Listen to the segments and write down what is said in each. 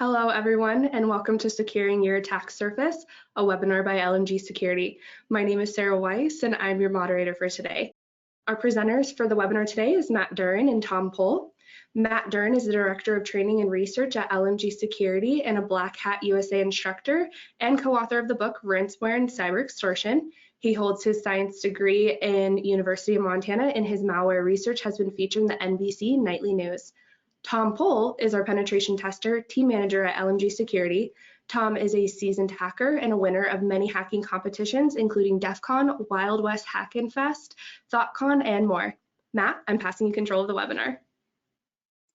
Hello, everyone, and welcome to Securing Your Attack Surface, a webinar by LMG Security. My name is Sarah Weiss, and I'm your moderator for today. Our presenters for the webinar today is Matt Duren and Tom Pohl. Matt Duren is the Director of Training and Research at LMG Security and a Black Hat USA instructor and co-author of the book Ransomware and Cyber Extortion. He holds his science degree in University of Montana, and his malware research has been featured in the NBC Nightly News. Tom Pohl is our penetration tester, team manager at LMG Security. Tom is a seasoned hacker and a winner of many hacking competitions, including DEF CON, Wild West Hackin' Fest, ThoughtCon, and more. Matt, I'm passing you control of the webinar.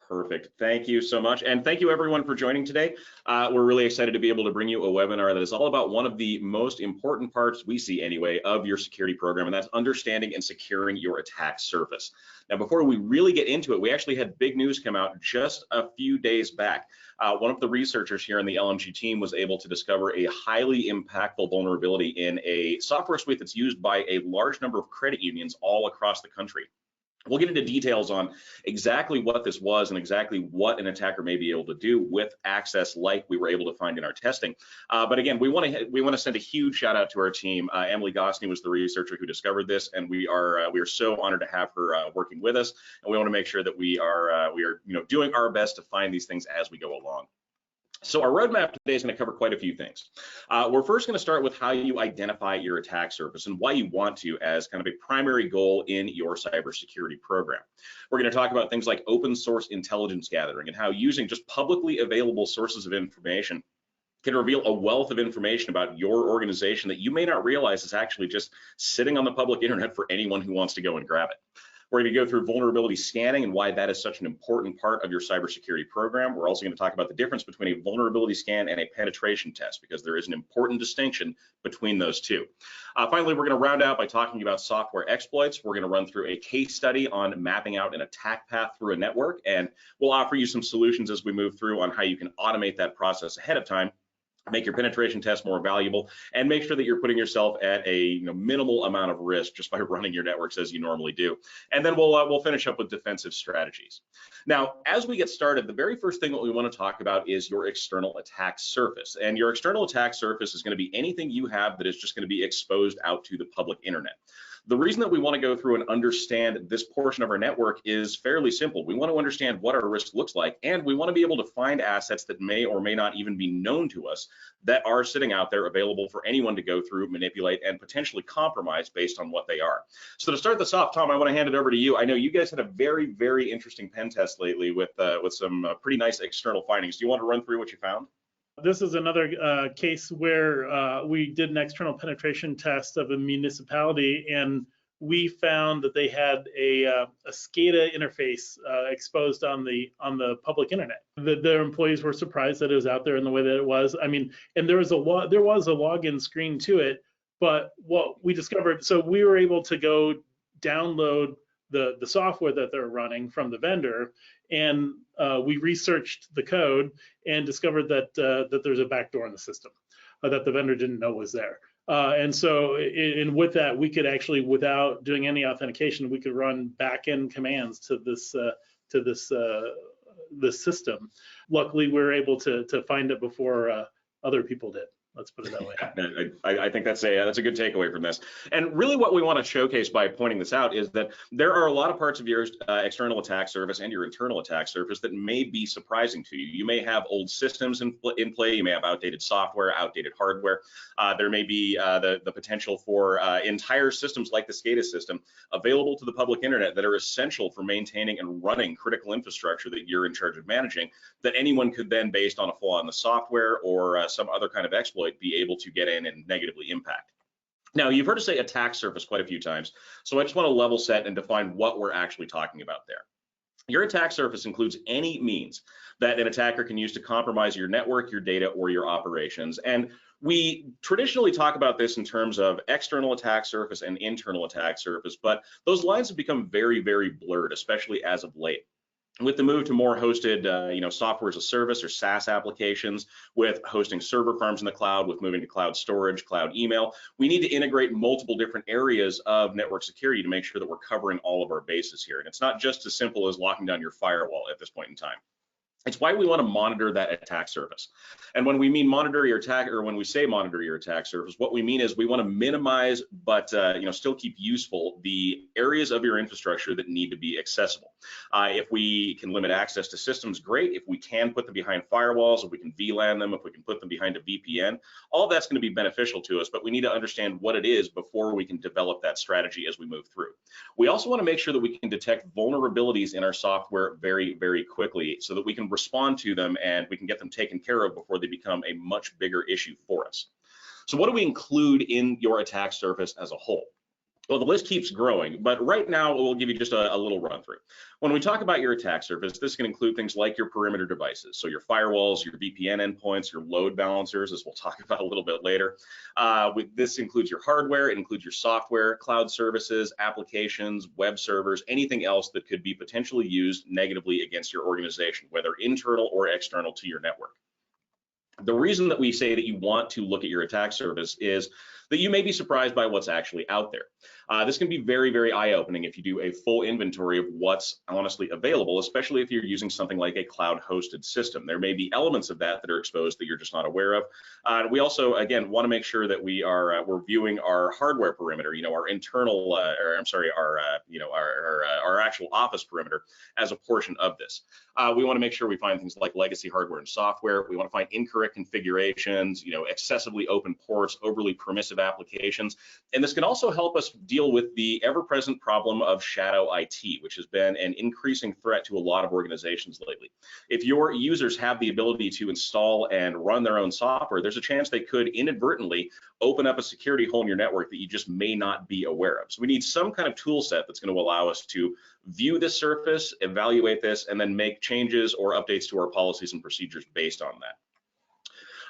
Perfect. Thank you so much. And thank you everyone for joining today. We're really excited to be able to bring you a webinar that is all about one of the most important parts we see anyway of your security program, and that's understanding and securing your attack surface. Now, before we really get into it, we actually had big news come out just a few days back. One of the researchers here in the LMG team was able to discover a highly impactful vulnerability in a software suite that's used by a large number of credit unions all across the country. We'll get into details on exactly what this was and exactly what an attacker may be able to do with access like we were able to find in our testing. But again, we want to send a huge shout out to our team. Emily Gosney was the researcher who discovered this, and we are so honored to have her working with us. And we want to make sure that we are doing our best to find these things as we go along. So our roadmap today is going to cover quite a few things. We're first going to start with how you identify your attack surface and why you want to as kind of a primary goal in your cybersecurity program. We're going to talk about things like open source intelligence gathering and how using just publicly available sources of information can reveal a wealth of information about your organization that you may not realize is actually just sitting on the public internet for anyone who wants to go and grab it. We're going to go through vulnerability scanning and why that is such an important part of your cybersecurity program. We're also going to talk about the difference between a vulnerability scan and a penetration test, because there is an important distinction between those two. Finally, we're going to round out by talking about software exploits. We're going to run through a case study on mapping out an attack path through a network, and we'll offer you some solutions as we move through on how you can automate that process ahead of time, make your penetration test more valuable, and make sure that you're putting yourself at a minimal amount of risk just by running your networks as you normally do. And then we'll finish up with defensive strategies. Now, as we get started, the very first thing that we want to talk about is your external attack surface. And your external attack surface is going to be anything you have that is just going to be exposed out to the public internet. The reason that we want to go through and understand this portion of our network is fairly simple. We want to understand what our risk looks like, and we want to be able to find assets that may or may not even be known to us that are sitting out there available for anyone to go through, manipulate, and potentially compromise based on what they are. So to start this off, Tom, I want to hand it over to you. I know you guys had a very, very interesting pen test lately with some pretty nice external findings. Do you want to run through what you found? This is another case where we did an external penetration test of a municipality, and we found that they had a SCADA interface exposed on the public internet. Their employees were surprised that it was out there in the way that it was. I mean, and there was a login screen to it, but what we discovered, so we were able to go download the software that they're running from the vendor, and we researched the code and discovered that that there's a backdoor in the system that the vendor didn't know was there. And so with that, we could actually, without doing any authentication, we could run back-end commands to this system. Luckily, we were able to find it before other people did. Let's put it that way. I think that's a good takeaway from this. And really what we want to showcase by pointing this out is that there are a lot of parts of your external attack surface and your internal attack surface that may be surprising to you. You may have old systems in play. You may have outdated software, outdated hardware. There may be the potential for entire systems like the SCADA system available to the public internet that are essential for maintaining and running critical infrastructure that you're in charge of managing, that anyone could then, based on a flaw in the software or some other kind of exploit, be able to get in and negatively impact. Now, you've heard us say attack surface quite a few times, so I just want to level set and define what we're actually talking about there. Your attack surface includes any means that an attacker can use to compromise your network, your data, or your operations. And we traditionally talk about this in terms of external attack surface and internal attack surface, but those lines have become very, very blurred, especially as of late. With the move to more hosted, software as a service or SaaS applications, with hosting server farms in the cloud, with moving to cloud storage, cloud email, we need to integrate multiple different areas of network security to make sure that we're covering all of our bases here. And it's not just as simple as locking down your firewall at this point in time. It's why we want to monitor that attack surface. And when we mean monitor your attack, or when we say monitor your attack surface, what we mean is we want to minimize, but still keep useful the areas of your infrastructure that need to be accessible. If we can limit access to systems, great. If we can put them behind firewalls, if we can VLAN them, if we can put them behind a VPN, all that's going to be beneficial to us. But we need to understand what it is before we can develop that strategy as we move through. We also want to make sure that we can detect vulnerabilities in our software very, very quickly so that we can respond to them and we can get them taken care of before they become a much bigger issue for us. So what do we include in your attack surface as a whole? Well, the list keeps growing, but right now we'll give you just a little run through. When we talk about your attack surface, this can include things like your perimeter devices, so your firewalls, your VPN endpoints, your load balancers, as we'll talk about a little bit later. This includes your hardware, it includes your software, cloud services, applications, web servers, anything else that could be potentially used negatively against your organization, whether internal or external to your network. The reason that we say that you want to look at your attack surface is that you may be surprised by what's actually out there. This can be very, very eye-opening if you do a full inventory of what's honestly available, especially if you're using something like a cloud-hosted system. There may be elements of that that are exposed that you're just not aware of. We also, again, want to make sure that we're viewing our hardware perimeter, our internal, our actual office perimeter as a portion of this. We want to make sure we find things like legacy hardware and software. We want to find incorrect configurations, excessively open ports, overly permissive applications. And this can also help us deal with the ever-present problem of shadow IT, which has been an increasing threat to a lot of organizations lately. If your users have the ability to install and run their own software, there's a chance they could inadvertently open up a security hole in your network that you just may not be aware of. So we need some kind of tool set that's going to allow us to view this surface, evaluate this, and then make changes or updates to our policies and procedures based on that.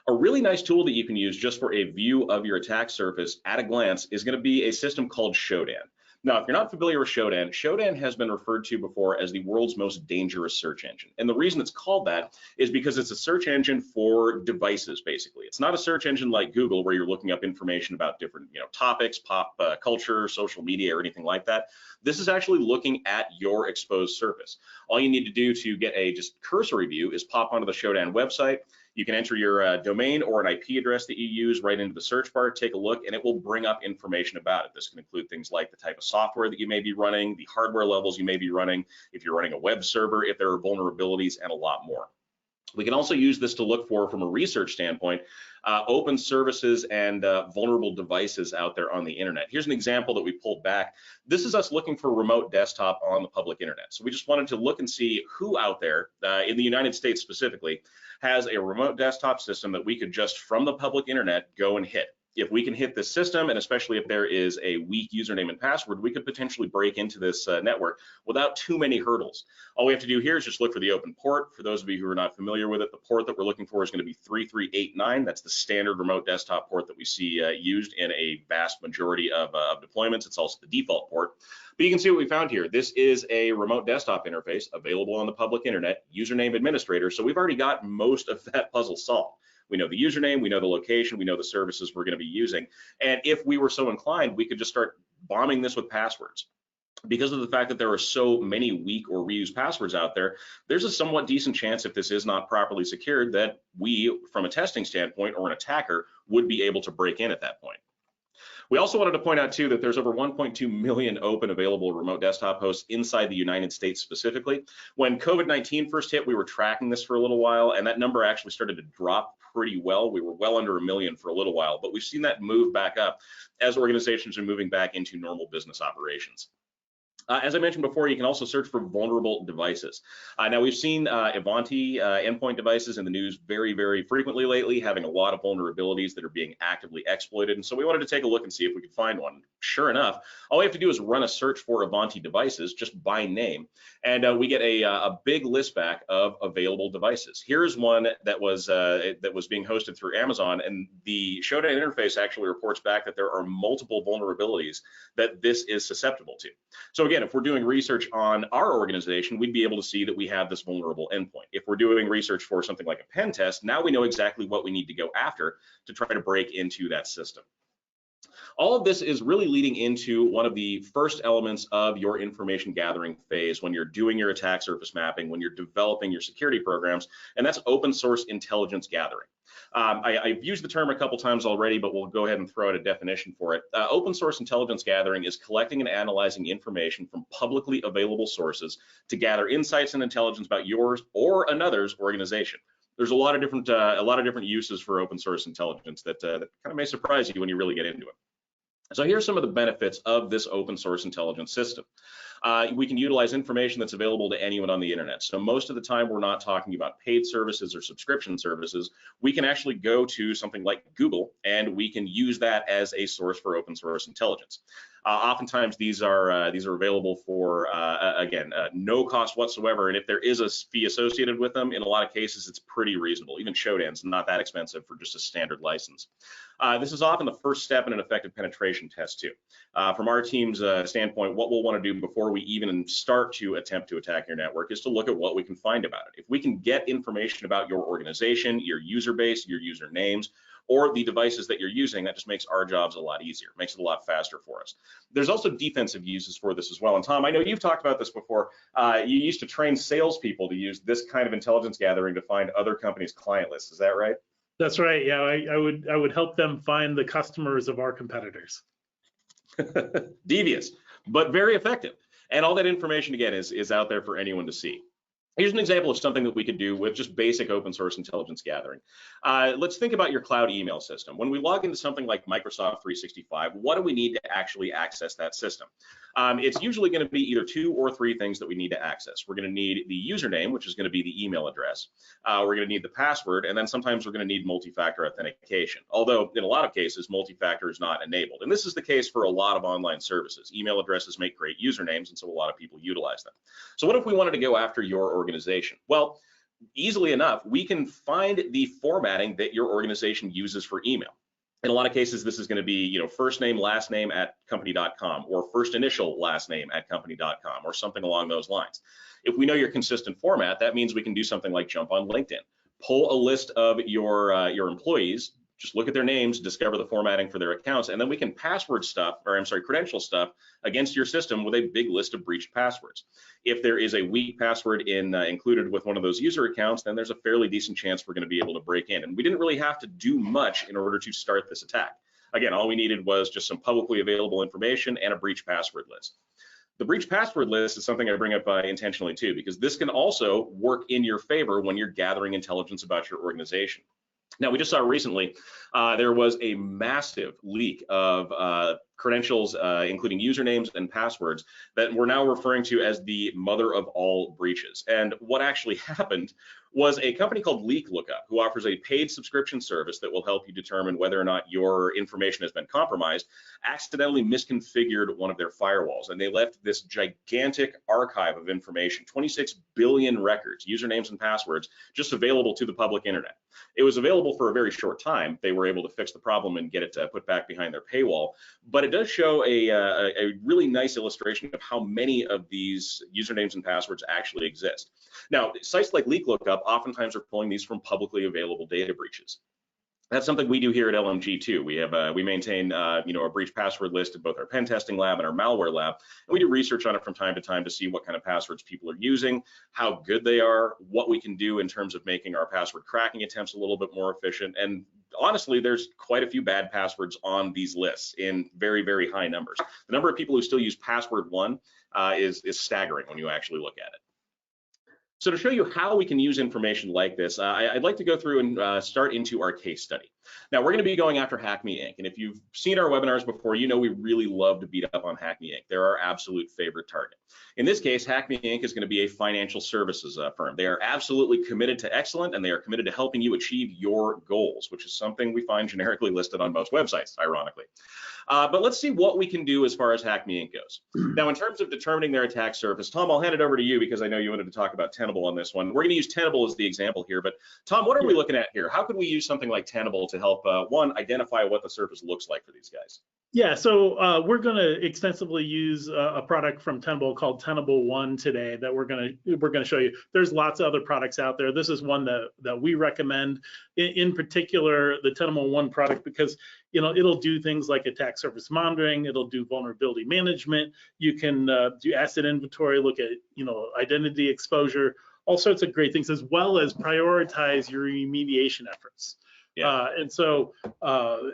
A really nice tool that you can use just for a view of your attack surface at a glance is going to be a system called Shodan. Now, if you're not familiar with Shodan, Shodan has been referred to before as the world's most dangerous search engine. And the reason it's called that is because it's a search engine for devices, basically. It's not a search engine like Google where you're looking up information about different topics, pop culture, social media, or anything like that. This is actually looking at your exposed surface. All you need to do to get a just cursory view is pop onto the Shodan website. You can enter your domain or an IP address that you use right into the search bar, take a look, and it will bring up information about it. This can include things like the type of software that you may be running, the hardware levels you may be running, if you're running a web server, if there are vulnerabilities, and a lot more. We can also use this to look for, from a research standpoint, open services and vulnerable devices out there on the internet. Here's an example that we pulled back. This is us looking for remote desktop on the public internet. So we just wanted to look and see who out there, in the United States specifically, has a remote desktop system that we could just from the public internet go and hit. If we can hit this system, and especially if there is a weak username and password, we could potentially break into this network without too many hurdles. All we have to do here is just look for the open port. For those of you who are not familiar with it, the port that we're looking for is going to be 3389. That's the standard remote desktop port that we see used in a vast majority of deployments. It's also the default port. But you can see what we found here. This is a remote desktop interface available on the public internet, username administrator. So we've already got most of that puzzle solved. We know the username, we know the location, we know the services we're going to be using. And if we were so inclined, we could just start bombing this with passwords. Because of the fact that there are so many weak or reused passwords out there, there's a somewhat decent chance, if this is not properly secured, that we, from a testing standpoint or an attacker, would be able to break in at that point. We also wanted to point out too that there's over 1.2 million open available remote desktop hosts inside the United States specifically. When COVID-19 first hit, we were tracking this for a little while, and that number actually started to drop pretty well. We were well under 1 million for a little while, but we've seen that move back up as organizations are moving back into normal business operations. As I mentioned before, you can also search for vulnerable devices. Now, we've seen Ivanti endpoint devices in the news very, very frequently lately, having a lot of vulnerabilities that are being actively exploited. And so we wanted to take a look and see if we could find one. Sure enough, all we have to do is run a search for Ivanti devices just by name, and we get a big list back of available devices. Here's one that was being hosted through Amazon, and the Shodan interface actually reports back that there are multiple vulnerabilities that this is susceptible to. So again, if we're doing research on our organization, we'd be able to see that we have this vulnerable endpoint. If we're doing research for something like a pen test, now we know exactly what we need to go after to try to break into that system. All of this is really leading into one of the first elements of your information gathering phase when you're doing your attack surface mapping, when you're developing your security programs, and that's open source intelligence gathering. I've used the term a couple times already, but we'll go ahead and throw out a definition for it. Open source intelligence gathering is collecting and analyzing information from publicly available sources to gather insights and intelligence about yours or another's organization. There's a lot of different uses for open source intelligence that kind of may surprise you when you really get into it. So here's some of the benefits of this open source intelligence system. We can utilize information that's available to anyone on the internet. So most of the time, we're not talking about paid services or subscription services. We can actually go to something like Google, and we can use that as a source for open source intelligence. Oftentimes, these are available for, again, no cost whatsoever. And if there is a fee associated with them, in a lot of cases, it's pretty reasonable. Even Shodan's not that expensive for just a standard license. This is often the first step in an effective penetration test, too. From our team's standpoint, what we'll want to do before we even start to attempt to attack your network is to look at what we can find about it. If we can get information about your organization, your user base, your user names, or the devices that you're using, that just makes our jobs a lot easier, makes it a lot faster for us. There's also defensive uses for this as well. And Tom, I know you've talked about this before. You used to train salespeople to use this kind of intelligence gathering to find other companies' client lists. Is that right? That's right. Yeah, I would help them find the customers of our competitors. Devious, but very effective. And all that information, again, is out there for anyone to see. Here's an example of something that we could do with just basic open source intelligence gathering. Let's think about your cloud email system. When we log into something like Microsoft 365, what do we need to actually access that system? It's usually going to be either 2 or 3 things that we need to access. We're going to need the username, which is going to be the email address. We're going to need the password, and then sometimes we're going to need multi-factor authentication. Although in a lot of cases, multi-factor is not enabled. And this is the case for a lot of online services. Email addresses make great usernames, and so a lot of people utilize them. So what if we wanted to go after your organization? Well, easily enough, we can find the formatting that your organization uses for email. In a lot of cases, this is going to be, first name, last name at company.com, or first initial, last name at company.com, or something along those lines. If we know your consistent format, that means we can do something like jump on LinkedIn, pull a list of your employees, just look at their names, discover the formatting for their accounts, and then we can credential stuff against your system with a big list of breached passwords. If there is a weak password included with one of those user accounts, then there's a fairly decent chance we're going to be able to break in. And we didn't really have to do much in order to start this attack. Again, all we needed was just some publicly available information and a breached password list. The breached password list is something I bring up intentionally too, because this can also work in your favor when you're gathering intelligence about your organization. Now, we just saw recently there was a massive leak of credentials, including usernames and passwords, that we're now referring to as the mother of all breaches. And what actually happened was a company called Leak Lookup, who offers a paid subscription service that will help you determine whether or not your information has been compromised, accidentally misconfigured one of their firewalls. And they left this gigantic archive of information, 26 billion records, usernames and passwords, just available to the public internet. It was available for a very short time. They were able to fix the problem and get it put back behind their paywall. But it does show a really nice illustration of how many of these usernames and passwords actually exist. Now, sites like Leak Lookup oftentimes are pulling these from publicly available data breaches. That's something we do here at LMG too. We maintain a breach password list at both our pen testing lab and our malware lab, and we do research on it from time to time to see what kind of passwords people are using, how good they are, what we can do in terms of making our password cracking attempts a little bit more efficient. And honestly, there's quite a few bad passwords on these lists in very, very high numbers. The number of people who still use password 1 is staggering when you actually look at it. So to show you how we can use information like this, I'd like to go through and start into our case study. Now, we're going to be going after HackMe Inc. And if you've seen our webinars before, you know we really love to beat up on HackMe Inc. They're our absolute favorite target. In this case, HackMe Inc. is going to be a financial services firm. They are absolutely committed to excellent, and they are committed to helping you achieve your goals, which is something we find generically listed on most websites, ironically. But let's see what we can do as far as HackMe Inc. goes. Now, in terms of determining their attack surface, Tom, I'll hand it over to you because I know you wanted to talk about Tenable on this one. We're going to use Tenable as the example here, but Tom, what are we looking at here? How could we use something like Tenable to help, one, identify what the surface looks like for these guys? Yeah, so we're going to extensively use a product from Tenable called Tenable One today that we're going to show you. There's lots of other products out there. This is one that we recommend, in particular the Tenable One product, because it'll do things like attack surface monitoring, it'll do vulnerability management. You can do asset inventory, look at identity exposure, all sorts of great things, as well as prioritize your remediation efforts. Yeah. And so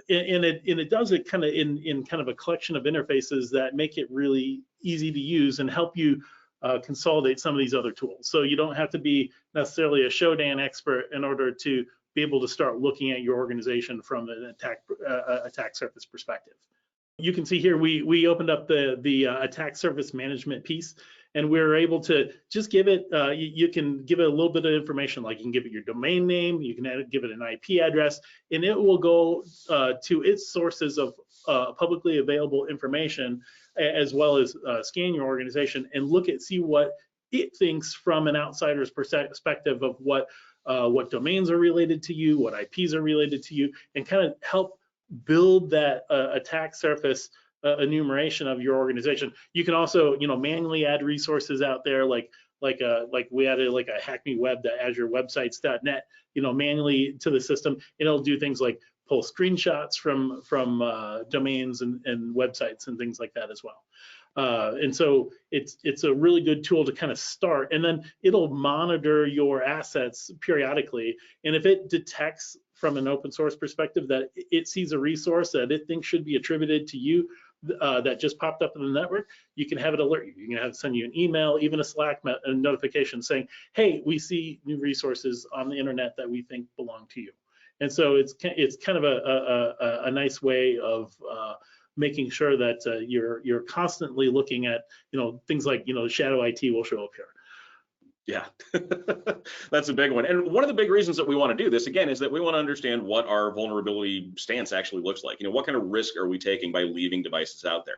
it does it kind of in kind of a collection of interfaces that make it really easy to use and help you consolidate some of these other tools. So you don't have to be necessarily a Shodan expert in order to be able to start looking at your organization from an attack surface perspective. You can see here we opened up the attack surface management piece, and we're able to just give it, you can give it a little bit of information, like you can give it your domain name, you can give it an IP address, and it will go to its sources of publicly available information, as well as scan your organization and see what it thinks from an outsider's perspective of what domains are related to you, what IPs are related to you, and kind of help build that attack surface enumeration of your organization. You can also, manually add resources out there, like we added like a hackmeweb.azurewebsites.net, manually to the system. And it'll do things like pull screenshots from domains and websites and things like that as well. And so it's a really good tool to kind of start, and then it'll monitor your assets periodically. And if it detects from an open source perspective that it sees a resource that it thinks should be attributed to you that just popped up in the network, you can have it alert you. You can have it send you an email, even a Slack notification saying, hey, we see new resources on the internet that we think belong to you. And so it's kind of a nice way of making sure that you're constantly looking at things like shadow IT will show up here. Yeah, that's a big one. And one of the big reasons that we want to do this, again, is that we want to understand what our vulnerability stance actually looks like. What kind of risk are we taking by leaving devices out there?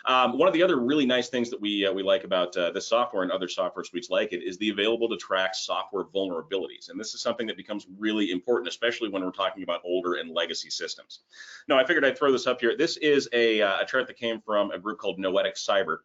One of the other really nice things that we like about this software and other software suites like it is the available to track software vulnerabilities. And this is something that becomes really important, especially when we're talking about older and legacy systems. Now, I figured I'd throw this up here. This is a chart that came from a group called Noetic Cyber.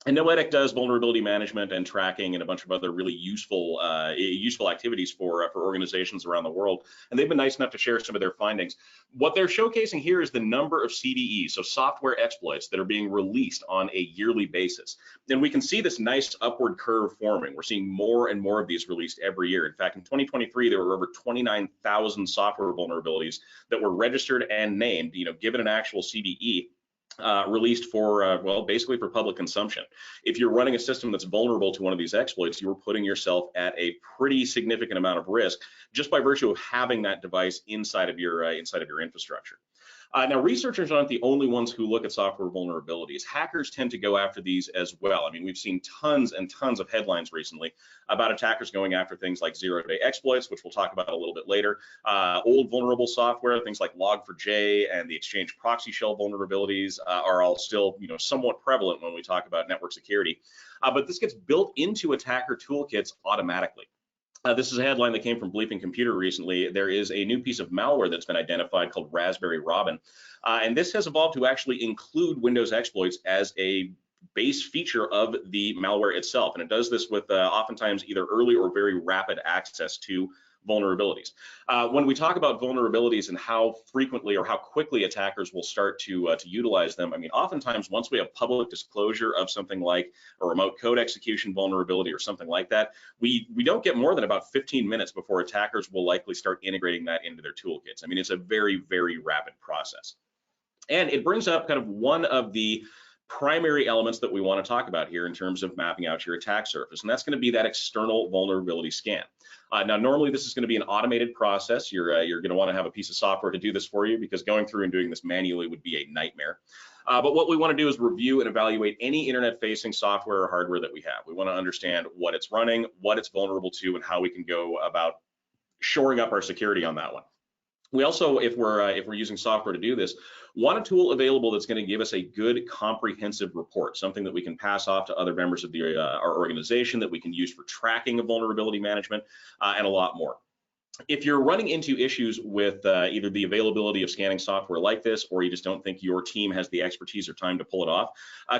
And Noetic does vulnerability management and tracking and a bunch of other really useful activities for organizations around the world. And they've been nice enough to share some of their findings. What they're showcasing here is the number of CVEs, so software exploits, that are being released on a yearly basis. And we can see this nice upward curve forming. We're seeing more and more of these released every year. In fact, in 2023, there were over 29,000 software vulnerabilities that were registered and named, given an actual CVE. Released for, basically for public consumption. If you're running a system that's vulnerable to one of these exploits, you're putting yourself at a pretty significant amount of risk just by virtue of having that device inside of your infrastructure. Now, researchers aren't the only ones who look at software vulnerabilities. Hackers tend to go after these as well. I mean, we've seen tons and tons of headlines recently about attackers going after things like zero-day exploits, which we'll talk about a little bit later, old vulnerable software, things like Log4j and the Exchange proxy shell vulnerabilities are all still, somewhat prevalent when we talk about network security. But this gets built into attacker toolkits automatically. This is a headline that came from Bleeping Computer recently. There is a new piece of malware that's been identified called Raspberry Robin. And this has evolved to actually include Windows exploits as a base feature of the malware itself. And it does this with oftentimes either early or very rapid access to vulnerabilities. When we talk about vulnerabilities and how frequently or how quickly attackers will start to utilize them, I mean, oftentimes once we have public disclosure of something like a remote code execution vulnerability or something like that, we don't get more than about 15 minutes before attackers will likely start integrating that into their toolkits. I mean, it's a very, very rapid process. And it brings up kind of one of the primary elements that we want to talk about here in terms of mapping out your attack surface, and that's going to be that external vulnerability scan. Now, normally this is going to be an automated process. You're going to want to have a piece of software to do this for you, because going through and doing this manually would be a nightmare. But what we want to do is review and evaluate any internet-facing software or hardware that we have. We want to understand what it's running, what it's vulnerable to, and how we can go about shoring up our security on that one. We also, if we're using software to do this, want a tool available that's going to give us a good comprehensive report, something that we can pass off to other members of our organization, that we can use for tracking of vulnerability management, and a lot more. If you're running into issues with either the availability of scanning software like this, or you just don't think your team has the expertise or time to pull it off,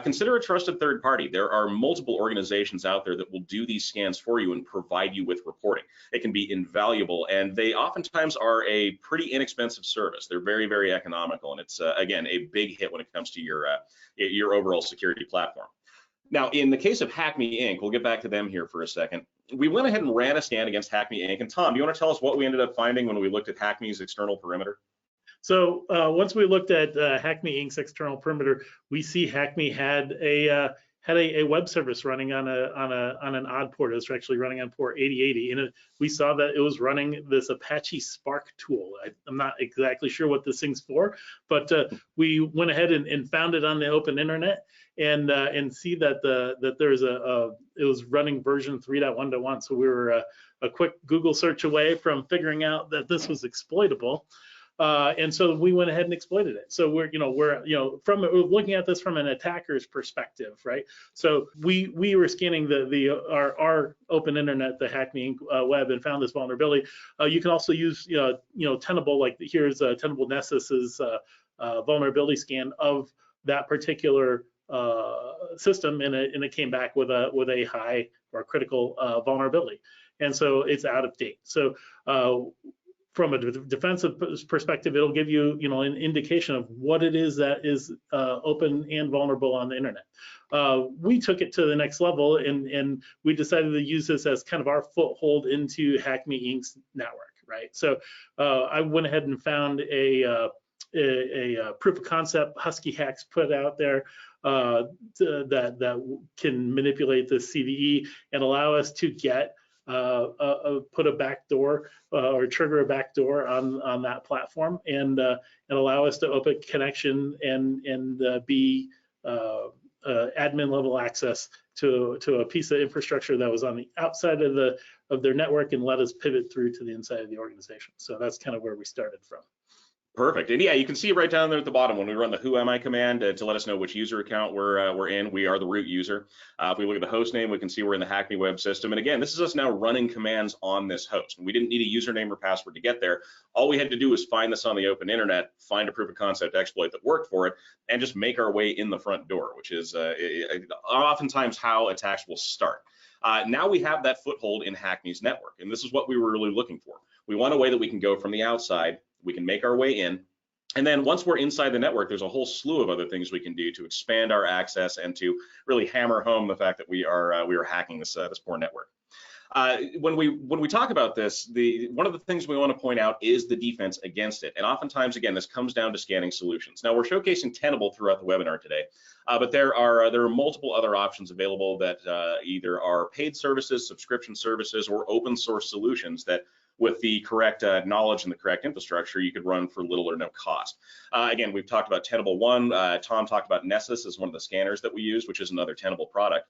consider a trusted third party. There are multiple organizations out there that will do these scans for you and provide you with reporting. It can be invaluable, and they oftentimes are a pretty inexpensive service. They're very, very economical, and it's, again, a big hit when it comes to your overall security platform. Now, in the case of HackMe Inc., we'll get back to them here for a second. We went ahead and ran a scan against HackMe Inc. And Tom, do you want to tell us what we ended up finding when we looked at HackMe's external perimeter? So once we looked at HackMe Inc.'s external perimeter, we see HackMe had a web service running on an odd port. It was actually running on port 8080, and we saw that it was running this Apache Spark tool. I'm not exactly sure what this thing's for, but we went ahead and found it on the open internet, and see that there's it was running version 3.1.1. So we were a quick Google search away from figuring out that this was exploitable. And so we went ahead and exploited it. So we're looking at this from an attacker's perspective, right? So we were scanning our open internet, the HackMe Inc. web, and found this vulnerability. You can also use Tenable, like here's Tenable Nessus's vulnerability scan of that particular system, and it came back with a high or critical vulnerability, and so it's out of date. So from a defensive perspective, it'll give you, an indication of what it is that is open and vulnerable on the internet. We took it to the next level, and we decided to use this as kind of our foothold into HackMe Inc.'s network, right? So I went ahead and found a proof of concept Husky Hacks put out there that can manipulate the CVE and allow us to get put a backdoor or trigger a backdoor on that platform, and allow us to open connection and be admin level access to a piece of infrastructure that was on the outside of their network, and let us pivot through to the inside of the organization. So that's kind of where we started from. Perfect. And yeah, you can see right down there at the bottom when we run the who am I command to let us know which user account we're in. We are the root user. If we look at the host name, we can see we're in the HackMe web system. And again, this is us now running commands on this host. And we didn't need a username or password to get there. All we had to do was find this on the open internet, find a proof of concept exploit that worked for it, and just make our way in the front door, which is oftentimes how attacks will start. Now we have that foothold in HackMe's network, and this is what we were really looking for. We want a way that we can go from the outside, we can make our way in, and then once we're inside the network, there's a whole slew of other things we can do to expand our access and to really hammer home the fact that we are hacking this poor network. When we talk about this, one of the things we want to point out is the defense against it. And oftentimes, again, this comes down to scanning solutions. Now, we're showcasing Tenable throughout the webinar today, but there are multiple other options available that either are paid services, subscription services, or open source solutions that, with the correct knowledge and the correct infrastructure, you could run for little or no cost. Again, we've talked about Tenable One. Tom talked about Nessus as one of the scanners that we use, which is another Tenable product.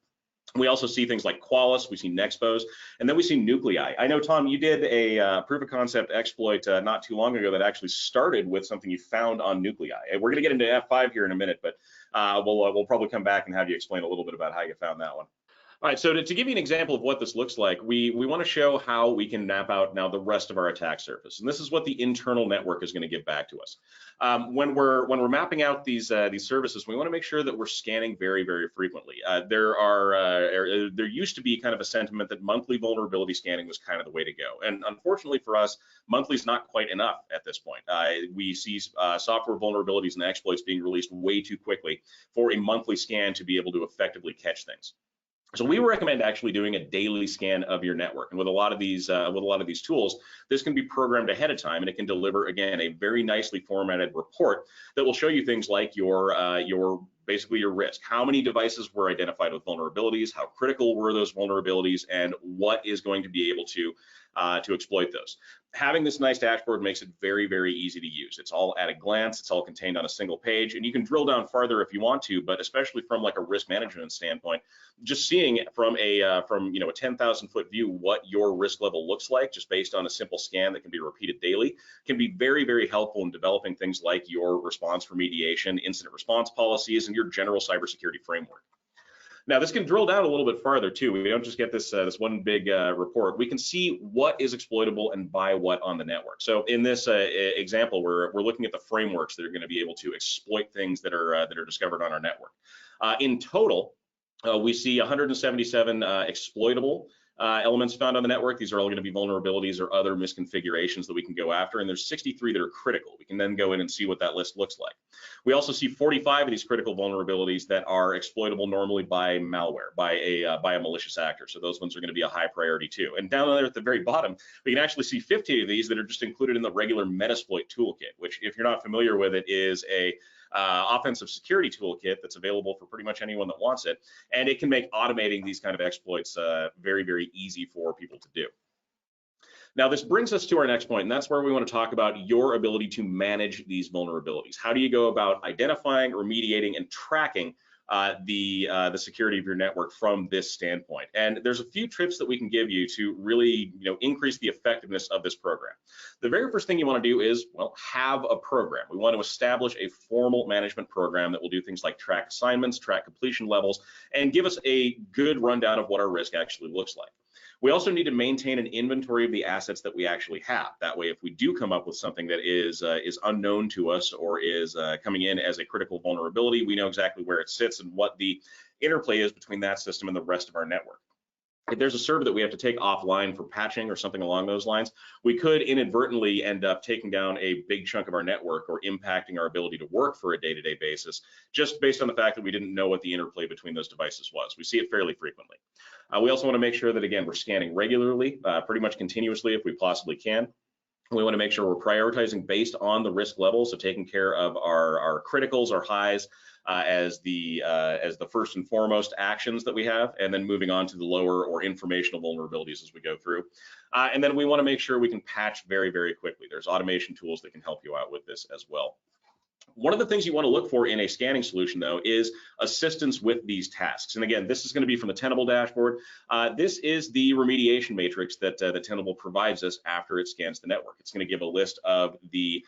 We also see things like Qualys, we see Nexpose, and then we see Nuclei. I know, Tom, you did a proof of concept exploit not too long ago that actually started with something you found on Nuclei. We're going to get into F5 here in a minute, but we'll probably come back and have you explain a little bit about how you found that one. All right, so to give you an example of what this looks like, we want to show how we can map out now the rest of our attack surface, and this is what the internal network is going to give back to us. When we're mapping out these services, we want to make sure that we're scanning very, very frequently. There used to be kind of a sentiment that monthly vulnerability scanning was kind of the way to go, and unfortunately for us, monthly is not quite enough at this point. We see software vulnerabilities and exploits being released way too quickly for a monthly scan to be able to effectively catch things. So we recommend actually doing a daily scan of your network, and with a lot of these tools, this can be programmed ahead of time, and it can deliver, again, a very nicely formatted report that will show you things like basically your risk. How many devices were identified with vulnerabilities? How critical were those vulnerabilities? And what is going to be able to exploit those? Having this nice dashboard makes it very, very easy to use. It's all at a glance. It's all contained on a single page, and you can drill down farther if you want to. But especially from like a risk management standpoint, just seeing from a 10,000-foot view what your risk level looks like, just based on a simple scan that can be repeated daily, can be very, very helpful in developing things like your response remediation, incident response policies, and your general cybersecurity framework. Now, this can drill down a little bit farther too. We don't just get this this one big report. We can see what is exploitable and by what on the network. So in this example, we're looking at the frameworks that are going to be able to exploit things that are discovered on our network. In total, we see 177 exploitable elements found on the network. These are all going to be vulnerabilities or other misconfigurations that we can go after, and there's 63 that are critical. We can then go in and see what that list looks like. We also see 45 of these critical vulnerabilities that are exploitable normally by malware, by a malicious actor. So those ones are going to be a high priority too. And down there at the very bottom, we can actually see 50 of these that are just included in the regular Metasploit toolkit, which, if you're not familiar with it, is a offensive security toolkit that's available for pretty much anyone that wants it, and it can make automating these kind of exploits very, very easy for people to do. Now, this brings us to our next point, and that's where we want to talk about your ability to manage these vulnerabilities. How do you go about identifying, remediating, and tracking the security of your network from this standpoint? And there's a few tips that we can give you to really, increase the effectiveness of this program. The very first thing you want to do is, well, have a program. We want to establish a formal management program that will do things like track assignments, track completion levels, and give us a good rundown of what our risk actually looks like. We also need to maintain an inventory of the assets that we actually have. That way, if we do come up with something that is unknown to us or is coming in as a critical vulnerability, we know exactly where it sits and what the interplay is between that system and the rest of our network. If there's a server that we have to take offline for patching or something along those lines, we could inadvertently end up taking down a big chunk of our network or impacting our ability to work for a day-to-day basis, just based on the fact that we didn't know what the interplay between those devices was. We see it fairly frequently. We also want to make sure that, again, we're scanning regularly, pretty much continuously if we possibly can. We want to make sure we're prioritizing based on the risk level, so taking care of our criticals, our highs, as the first and foremost actions that we have, and then moving on to the lower or informational vulnerabilities as we go through. And then we want to make sure we can patch very, very quickly. There's automation tools that can help you out with this as well. One of the things you want to look for in a scanning solution, though, is assistance with these tasks. And again, this is going to be from the Tenable dashboard. This is the remediation matrix that Tenable provides us after it scans the network. It's going to give a list of the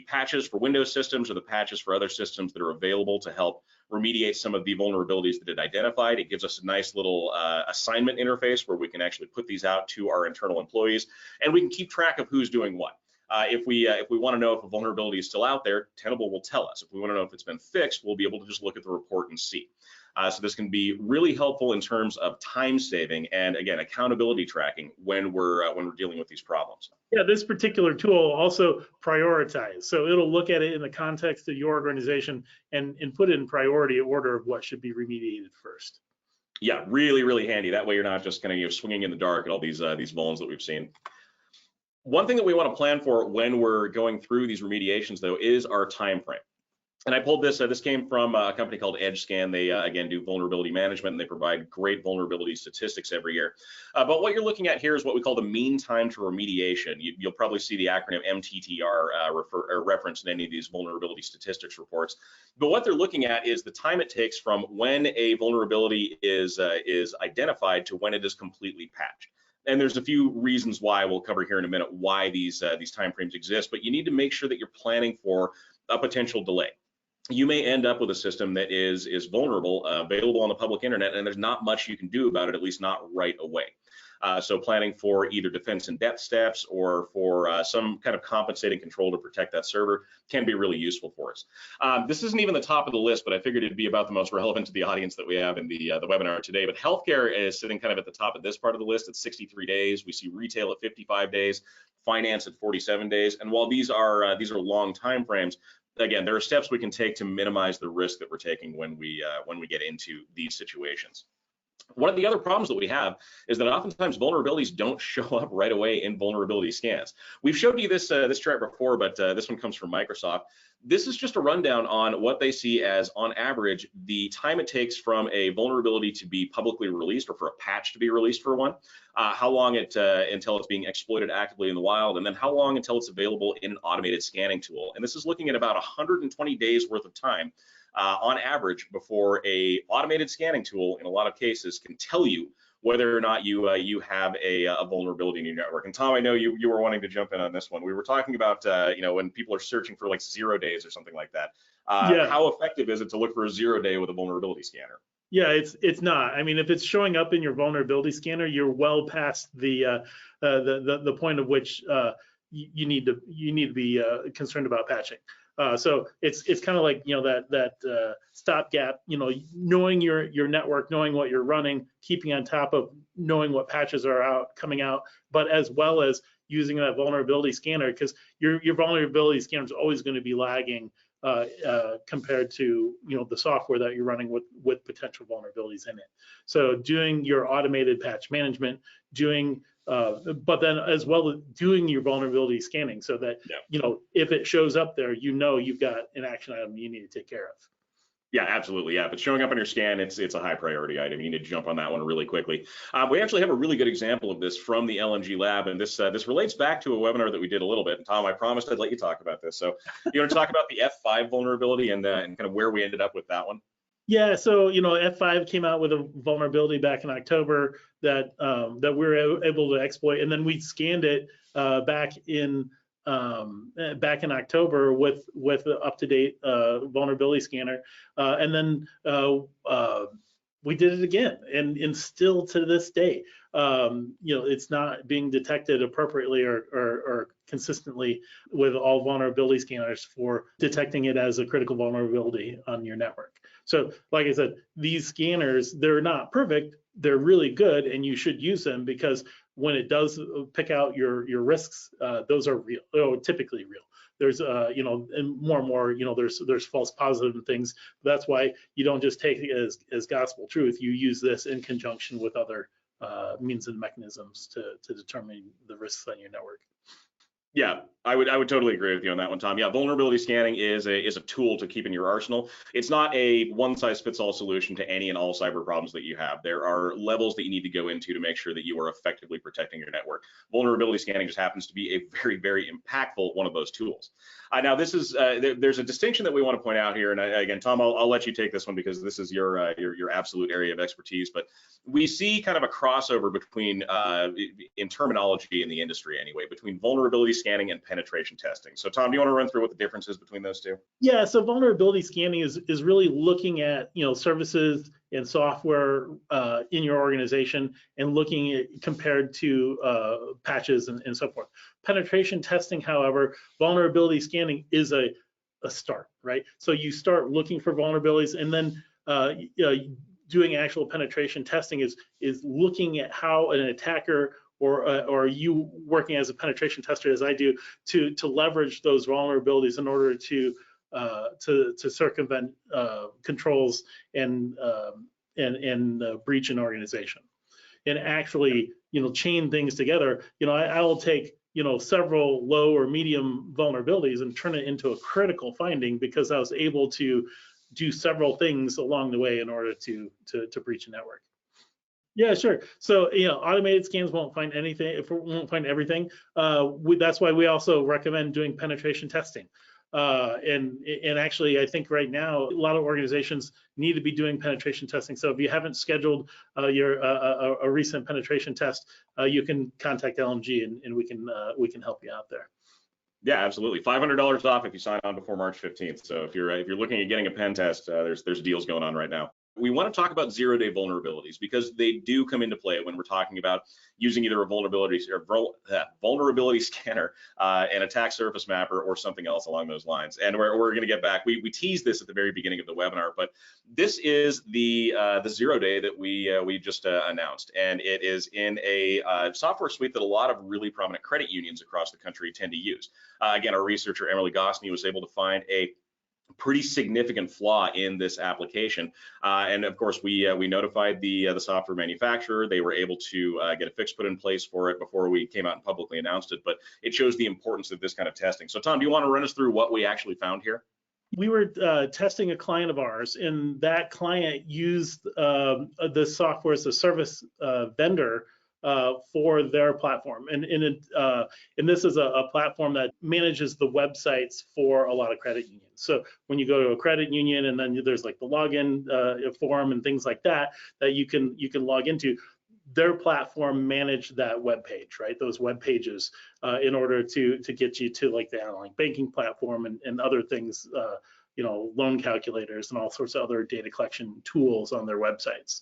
patches for Windows systems or the patches for other systems that are available to help remediate some of the vulnerabilities that it identified. It gives us a nice little assignment interface where we can actually put these out to our internal employees, and we can keep track of who's doing what. If we want to know if a vulnerability is still out there, Tenable will tell us. If we want to know if it's been fixed, we'll be able to just look at the report and see. So this can be really helpful in terms of time saving and, again, accountability tracking when we're dealing with these problems. Yeah, this particular tool also prioritizes. So it'll look at it in the context of your organization and put it in priority order of what should be remediated first. Yeah, really, really handy. That way you're not just kind of swinging in the dark at all these vulns that we've seen. One thing that we want to plan for when we're going through these remediations, though, is our time frame. And I pulled this. This came from a company called EdgeScan. They, again, do vulnerability management, and they provide great vulnerability statistics every year. But what you're looking at here is what we call the mean time to remediation. You'll probably see the acronym MTTR referenced in any of these vulnerability statistics reports. But what they're looking at is the time it takes from when a vulnerability is identified to when it is completely patched. And there's a few reasons why we'll cover here in a minute why these timeframes exist, but you need to make sure that you're planning for a potential delay. You may end up with a system that is vulnerable, available on the public internet, and there's not much you can do about it, at least not right away. So planning for either defense in depth steps or for some kind of compensating control to protect that server can be really useful for us. This isn't even the top of the list, but I figured it'd be about the most relevant to the audience that we have in the webinar today. But healthcare is sitting kind of at the top of this part of the list at 63 days. We see retail at 55 days, finance at 47 days. And while these are long time frames, again, there are steps we can take to minimize the risk that we're taking when we get into these situations. One of the other problems that we have is that oftentimes vulnerabilities don't show up right away in vulnerability scans. We've showed you this chart before, but this one comes from Microsoft. This is just a rundown on what they see as, on average, the time it takes from a vulnerability to be publicly released or for a patch to be released for one, how long until it's being exploited actively in the wild, and then how long until it's available in an automated scanning tool. And this is looking at about 120 days worth of time on average before a automated scanning tool, in a lot of cases, can tell you whether or not you have a vulnerability in your network. And Tom, I know you were wanting to jump in on this one. We were talking about when people are searching for like 0 days or something like that. Yeah. How effective is it to look for a 0 day with a vulnerability scanner? Yeah, it's not. I mean, if it's showing up in your vulnerability scanner, you're well past the point of which you need to be concerned about patching. So it's kind of like, you know, that stopgap. You know, knowing your network, knowing what you're running, keeping on top of knowing what patches are coming out, but as well as using that vulnerability scanner, because your vulnerability scanner is always going to be lagging compared to, you know, the software that you're running with potential vulnerabilities in it. So doing your automated patch management, but then as well as doing your vulnerability scanning, so that, you know, if it shows up there, you know you've got an action item you need to take care of. Yeah, absolutely. Yeah, if it's showing up on your scan, it's a high priority item. You need to jump on that one really quickly. We actually have a really good example of this from the LNG lab, and this relates back to a webinar that we did a little bit. And Tom, I promised I'd let you talk about this. So you want to talk about the F5 vulnerability and kind of where we ended up with that one? Yeah, so, you know, F5 came out with a vulnerability back in October that we were able to exploit, and then we scanned it back in October with the up-to-date vulnerability scanner, and then we did it again, and still to this day, you know, it's not being detected appropriately or consistently with all vulnerability scanners for detecting it as a critical vulnerability on your network. So, like I said, these scanners, they're not perfect, they're really good, and you should use them, because when it does pick out your risks, those are real, typically real. There's, you know, and more, you know, there's false positive and things. That's why you don't just take it as gospel truth. You use this in conjunction with other means and mechanisms to determine the risks on your network. Yeah, I would totally agree with you on that one, Tom. Yeah, vulnerability scanning is a tool to keep in your arsenal. It's not a one-size-fits-all solution to any and all cyber problems that you have. There are levels that you need to go into to make sure that you are effectively protecting your network. Vulnerability scanning just happens to be a very, very impactful one of those tools. Now, this is there's a distinction that we want to point out here, and again, Tom, I'll let you take this one because this is your absolute area of expertise. But we see kind of a crossover between, in terminology in the industry anyway, between vulnerability scanning and penetration testing. So Tom, do you want to run through what the difference is between those two? Yeah, so vulnerability scanning is really looking at, you know, services and software in your organization and looking at compared to patches and so forth. Penetration testing, however, vulnerability scanning is a start, right? So you start looking for vulnerabilities, and then you know, doing actual penetration testing is looking at how an attacker or you working as a penetration tester, as I do, to leverage those vulnerabilities in order to circumvent controls and breach an organization, and actually, you know, chain things together. You know, I will take, you know, several low or medium vulnerabilities and turn it into a critical finding, because I was able to do several things along the way in order to breach a network. Yeah, sure. So, you know, automated scans won't find anything, won't find everything. That's why we also recommend doing penetration testing. And actually, I think right now, a lot of organizations need to be doing penetration testing. So if you haven't scheduled a recent penetration test, you can contact LMG and we can help you out there. Yeah, absolutely. $500 off if you sign on before March 15th. So if you're looking at getting a pen test, there's deals going on right now. We want to talk about zero-day vulnerabilities because they do come into play when we're talking about using either a vulnerability scanner, an attack surface mapper, or something else along those lines. And we're going to get back. We teased this at the very beginning of the webinar, but this is the zero-day that we just announced, and it is in a software suite that a lot of really prominent credit unions across the country tend to use. Again, our researcher Emily Gosney was able to find a pretty significant flaw in this application, and of course we notified the software manufacturer. They were able to get a fix put in place for it before we came out and publicly announced it, but it shows the importance of this kind of testing. So Tom, do you want to run us through what we actually found here? We were testing a client of ours, and that client used the software as a service vendor for their platform, and this is a platform that manages the websites for a lot of credit unions. So when you go to a credit union, and then there's like the login form and things like that you can log into, their platform managed that web page, right? Those web pages in order to get you to like the online banking platform and other things loan calculators and all sorts of other data collection tools on their websites.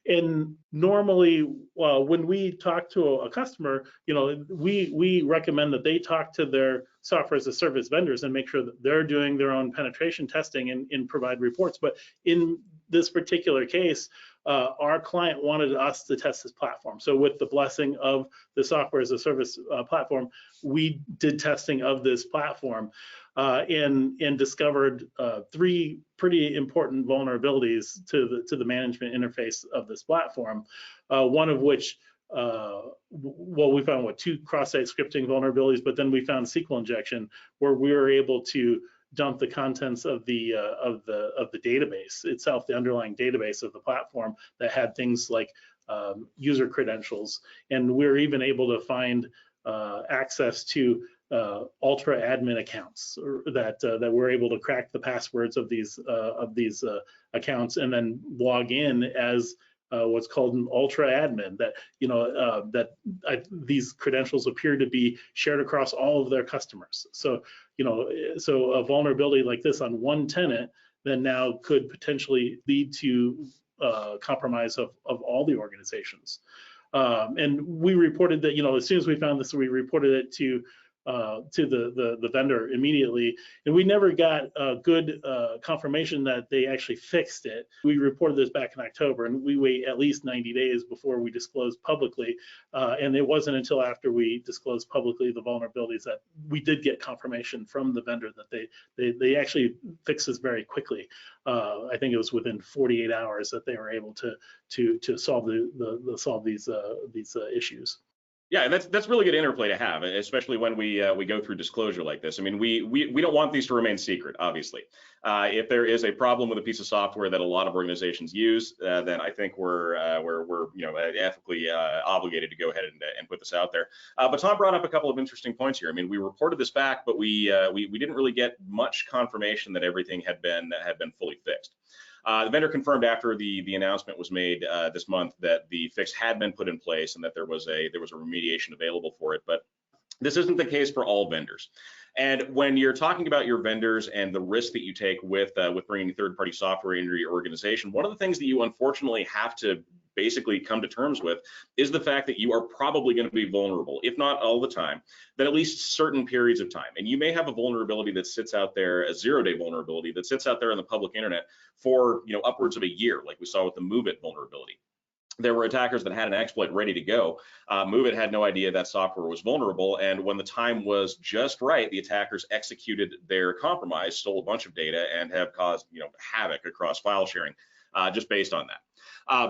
And normally, when we talk to a customer, we recommend that they talk to their software as a service vendors and make sure that they're doing their own penetration testing and provide reports. But in this particular case, our client wanted us to test this platform. So with the blessing of the software as a service platform, we did testing of this platform and discovered 3 pretty important vulnerabilities to the management interface of this platform. One of which, we found 2 cross-site scripting vulnerabilities, but then we found SQL injection, where we were able to dump the contents of the database itself, the underlying database of the platform that had things like user credentials, and we were even able to find access to ultra admin accounts that we're able to crack the passwords of these accounts and then log in as what's called an ultra admin, that these credentials appear to be shared across all of their customers. So so a vulnerability like this on one tenant then now could potentially lead to compromise of all the organizations. And we reported that, as soon as we found this, we reported it to the vendor immediately, and we never got a good confirmation that they actually fixed it. We reported this back in October, and we wait at least 90 days before we disclose publicly, and it wasn't until after we disclosed publicly the vulnerabilities that we did get confirmation from the vendor that they actually fixed this very quickly. I think it was within 48 hours that they were able to solve these issues. Yeah, and that's really good interplay to have, especially when we go through disclosure like this. I mean, we don't want these to remain secret, obviously. If there is a problem with a piece of software that a lot of organizations use, then I think we're ethically obligated to go ahead and put this out there. But Tom brought up a couple of interesting points here. I mean, we reported this back, but we didn't really get much confirmation that everything had been fully fixed. The vendor confirmed after the announcement was made this month that the fix had been put in place and that there was a remediation available for it, but this isn't the case for all vendors. And when you're talking about your vendors and the risk that you take with bringing third-party software into your organization, one of the things that you unfortunately have to basically come to terms with is the fact that you are probably going to be vulnerable, if not all the time, then at least certain periods of time. And you may have a vulnerability that sits out there, a zero-day vulnerability that sits out there on the public internet for upwards of a year, like we saw with the MoveIt vulnerability. There were attackers that had an exploit ready to go. MoveIt had no idea that software was vulnerable, and when the time was just right, the attackers executed their compromise, stole a bunch of data, and have caused havoc across file sharing just based on that.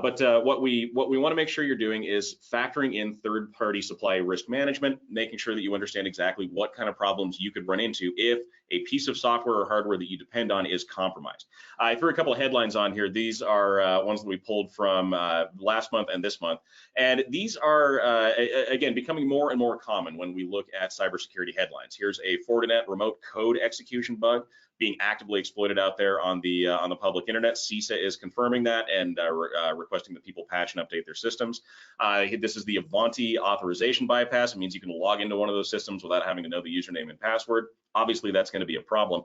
But what we want to make sure you're doing is factoring in third-party supply risk management, making sure that you understand exactly what kind of problems you could run into if a piece of software or hardware that you depend on is compromised. I threw a couple of headlines on here. These are ones that we pulled from last month and this month, and these are again becoming more and more common when we look at cybersecurity headlines. Here's a Fortinet remote code execution bug being actively exploited out there on the public internet. CISA is confirming that and requesting that people patch and update their systems. This is the Avanti authorization bypass. It means you can log into one of those systems without having to know the username and password. Obviously, that's going to be a problem.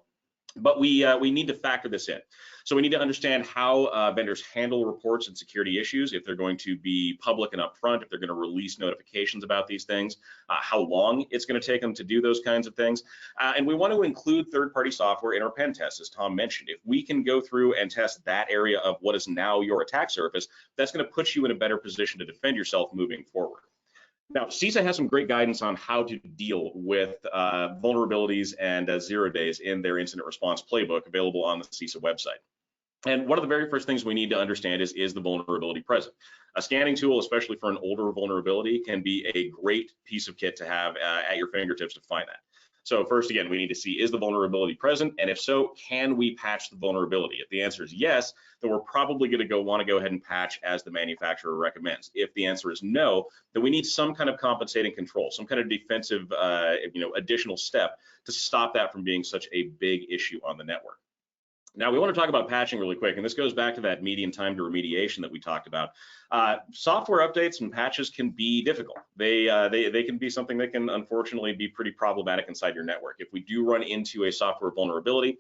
But we need to factor this in. So we need to understand how vendors handle reports and security issues, if they're going to be public and upfront, if they're going to release notifications about these things, how long it's going to take them to do those kinds of things. And we want to include third-party software in our pen tests, as Tom mentioned. If we can go through and test that area of what is now your attack surface, that's going to put you in a better position to defend yourself moving forward. Now, CISA has some great guidance on how to deal with vulnerabilities and 0 days in their incident response playbook available on the CISA website. And one of the very first things we need to understand is the vulnerability present. A scanning tool, especially for an older vulnerability, can be a great piece of kit to have at your fingertips to find that. So first, again, we need to see, is the vulnerability present? And if so, can we patch the vulnerability? If the answer is yes, then we're probably going to want to go ahead and patch as the manufacturer recommends. If the answer is no, then we need some kind of compensating control, some kind of defensive, additional step to stop that from being such a big issue on the network. Now we want to talk about patching really quick, and this goes back to that median time to remediation that we talked about. Software updates and patches can be difficult. They can be something that can unfortunately be pretty problematic inside your network. If we do run into a software vulnerability,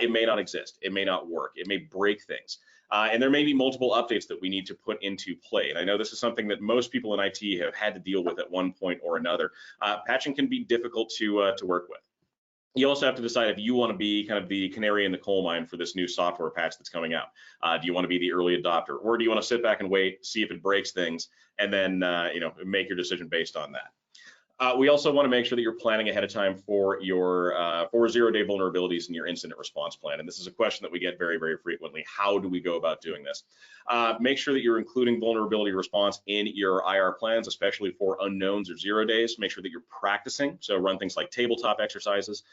it may not exist, it may not work, it may break things. And there may be multiple updates that we need to put into play. And I know this is something that most people in IT have had to deal with at one point or another. Patching can be difficult to work with. You also have to decide if you want to be kind of the canary in the coal mine for this new software patch that's coming out. Do you want to be the early adopter, or do you want to sit back and wait, see if it breaks things, and then make your decision based on that? We also want to make sure that you're planning ahead of time for your zero-day vulnerabilities in your incident response plan. And this is a question that we get very, very frequently. How do we go about doing this? Make sure that you're including vulnerability response in your IR plans, especially for unknowns or 0 days. Make sure that you're practicing. So run things like tabletop exercises.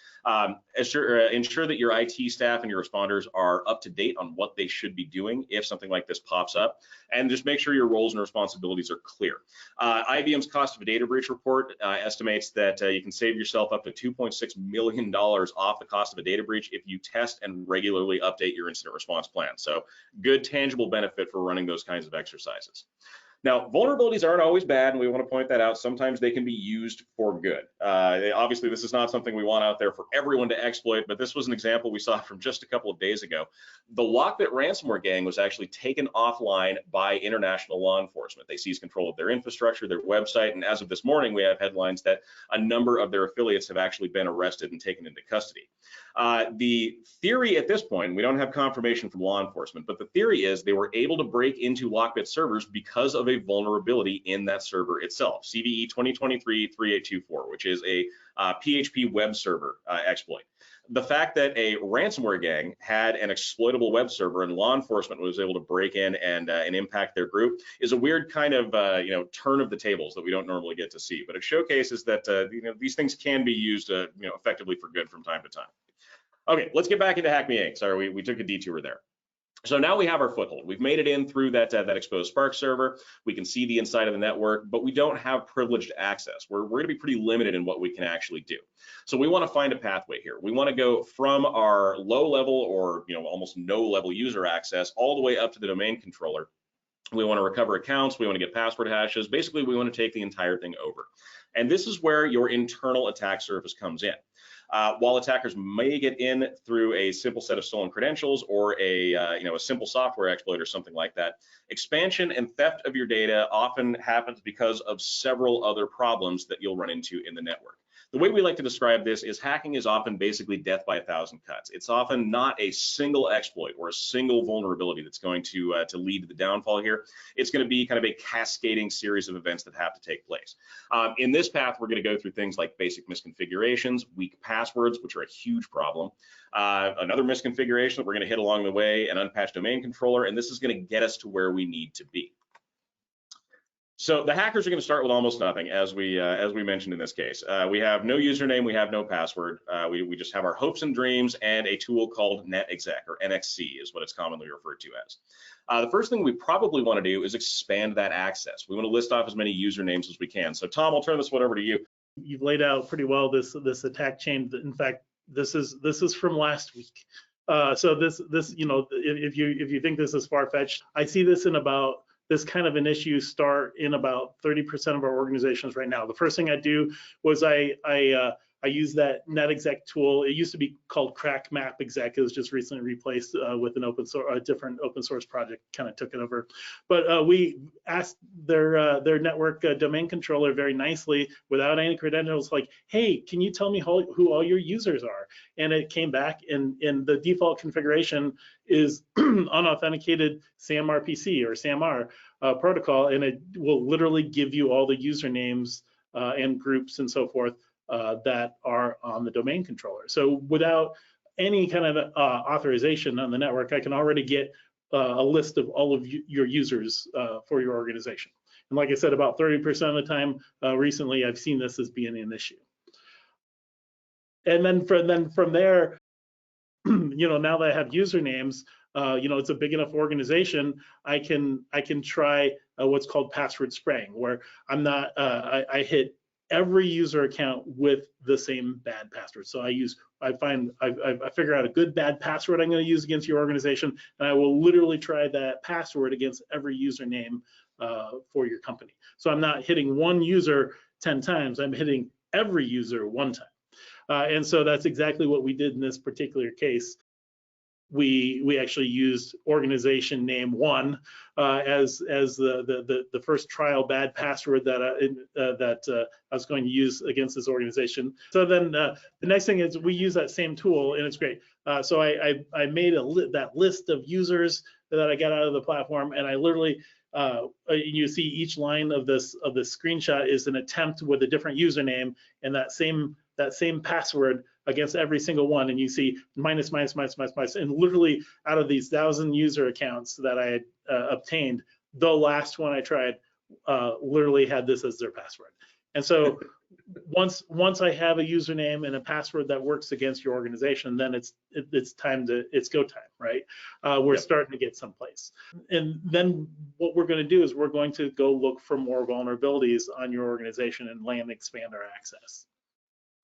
Ensure that your IT staff and your responders are up to date on what they should be doing if something like this pops up. And just make sure your roles and responsibilities are clear. IBM's cost of a data breach report estimates that you can save yourself up to $2.6 million off the cost of a data breach if you test and regularly update your incident response plan. So good tangible benefit for running those kinds of exercises. Now, vulnerabilities aren't always bad, and we want to point that out. Sometimes they can be used for good. Obviously, this is not something we want out there for everyone to exploit, but this was an example we saw from just a couple of days ago. The Lockbit ransomware gang was actually taken offline by international law enforcement. They seized control of their infrastructure, their website, and as of this morning, we have headlines that a number of their affiliates have actually been arrested and taken into custody. The theory at this point, we don't have confirmation from law enforcement, but the theory is they were able to break into Lockbit servers because of a vulnerability in that server itself, CVE 2023-3824, which is a PHP web server exploit. The fact that a ransomware gang had an exploitable web server and law enforcement was able to break in and impact their group is a weird kind of turn of the tables that we don't normally get to see. But it showcases that these things can be used effectively for good from time to time. Okay, let's get back into Hack Me Inc. Sorry, we took a detour there. So now we have our foothold. We've made it in through that exposed Spark server. We can see the inside of the network, but we don't have privileged access. We're going to be pretty limited in what we can actually do. So we want to find a pathway here. We want to go from our low level or almost no level user access all the way up to the domain controller. We want to recover accounts. We want to get password hashes. Basically, we want to take the entire thing over. And this is where your internal attack surface comes in. While attackers may get in through a simple set of stolen credentials or a simple software exploit or something like that, expansion and theft of your data often happens because of several other problems that you'll run into in the network. The way we like to describe this is hacking is often basically death by 1,000 cuts. It's often not a single exploit or a single vulnerability that's going to lead to the downfall here. It's going to be kind of a cascading series of events that have to take place. In this path, we're going to go through things like basic misconfigurations, weak passwords, which are a huge problem. Another misconfiguration that we're going to hit along the way, an unpatched domain controller, and this is going to get us to where we need to be. So the hackers are going to start with almost nothing, as we mentioned in this case. We have no username, we have no password. We just have our hopes and dreams and a tool called NetExec, or NXC is what it's commonly referred to as. The first thing we probably want to do is expand that access. We want to list off as many usernames as we can. So Tom, I'll turn this one over to you. You've laid out pretty well this attack chain. In fact, this is from last week. So this if you think this is far-fetched, I see this in about this kind of an issue start in about 30% of our organizations right now. The first thing I do was I use that NetExec tool. It used to be called Crack Map Exec. It was just recently replaced with a different open source project, kind of took it over. But we asked their network domain controller very nicely, without any credentials, like, hey, can you tell me who all your users are? And it came back, and the default configuration is unauthenticated SAMRPC or SAMR protocol, and it will literally give you all the usernames and groups and so forth that are on the domain controller. So without any kind of authorization on the network, I can already get a list of all of your users for your organization. And like I said, about 30% of the time recently, I've seen this as being an issue. And then from there, now that I have usernames, it's a big enough organization, I can try what's called password spraying, where I'm not, I hit every user account with the same bad password. So I figure out a good bad password I'm going to use against your organization, and I will literally try that password against every username for your company. So I'm not hitting one user 10 times, I'm hitting every user one time. And so that's exactly what we did in this particular case. We actually used organization name 1 as the first trial bad password that I was going to use against this organization. So then the next thing is we use that same tool, and it's great. So I made that list of users that I got out of the platform, and I literally you see each line of this screenshot is an attempt with a different username and that same password against every single one, and you see minus, and literally out of these 1,000 user accounts that I had obtained, the last one I tried literally had this as their password. And so once I have a username and a password that works against your organization, then it's go time, right? We're starting to get someplace. And then what we're going to do is we're going to go look for more vulnerabilities on your organization and land and expand our access.